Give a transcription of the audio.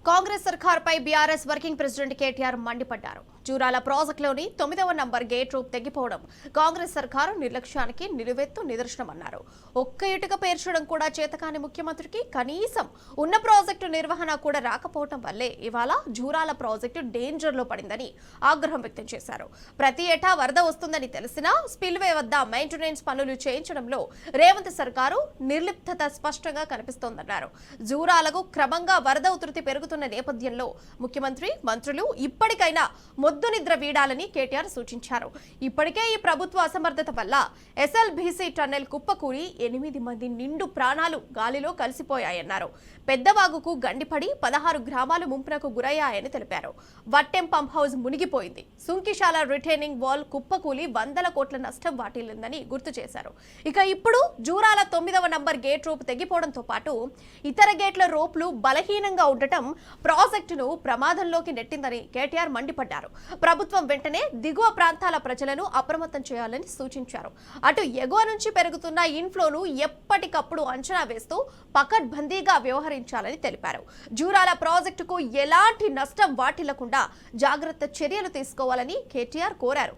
కాంగ్రెస్ సర్కార్పై BRS working president KTR మండిపడ్డారు. జూరాల ప్రాజెక్టులోని 9వ నంబర్ గేట్ రూప్ తెగిపోవడం కాంగ్రెస్ సర్కారు నిర్లక్ష్యానికి నిలువెత్తు నిదర్శనమన్నారు. ఒక్క ఇటుక పేర్చడం కూడా చేతకాని ముఖ్యమంత్రికి కనీసం ఉన్న ప్రాజెక్టు నిర్వహణ కూడా రాకపోవడం వల్లే ఇవాళ జూరాల ప్రాజెక్టు డేంజర్ లో పడిందని ఆగ్రహం వ్యక్తం చేశారు. ప్రతి ఏటా వరద వస్తుందని తెలిసినా స్పిల్వే వద్ద మెయింటెనెన్స్ పనులు చేయించడంలో రేవంత్ సర్కారు నిర్లిప్తత స్పష్టంగా కనిపిస్తోందన్నారు. జూరాలకు క్రమంగా వరద ఉధృతి పెరుగుతున్న నేపథ్యంలో ముఖ్యమంత్రి, మంత్రులు ఇప్పటికైనా మొద్దు నిద్ర వీడాలని కేటీఆర్ సూచించారు. ఇప్పటికే ఈ ప్రభుత్వ అసమర్థత వల్ల ఎస్ఎల్బీసీ టన్నెల్ కుప్పకూలి 8 మంది నిండు ప్రాణాలు గాలిలో కలిసిపోయాయన్నారు. పెద్దవాగుకు గండిపడి 16 గ్రామాలు ముంపునకు గురయ్యాయని తెలిపారు. వట్టెం పంప్ హౌస్ మునిగిపోయింది. సుంకిశాల రిటైనింగ్ వాల్ కుప్పకూలి 100 కోట్ల నష్టం వాటిల్లిందని గుర్తు చేశారు. ఇక ఇప్పుడు జూరాల 9వ నంబర్ గేట్ రోప్ తెగిపోవడంతో పాటు ఇతర గేట్ల రోప్లు బలహీనంగా ఉండటం ప్రాజెక్టును ప్రమాదంలోకి నెట్టిందని కేటీఆర్ మండిపడ్డారు. ప్రభుత్వం వెంటనే దిగువ ప్రాంతాల ప్రజలను అప్రమత్తం చేయాలని సూచించారు. అటు ఎగువ నుంచి పెరుగుతున్న ఇన్ఫ్లోను ఎప్పటికప్పుడు అంచనా వేస్తూ పకడ్బందీగా వ్యవహరించాలని తెలిపారు. జూరాల ప్రాజెక్టుకు ఎలాంటి నష్టం వాటిల్లకుండా జాగ్రత్త చర్యలు తీసుకోవాలని కేటీఆర్ కోరారు.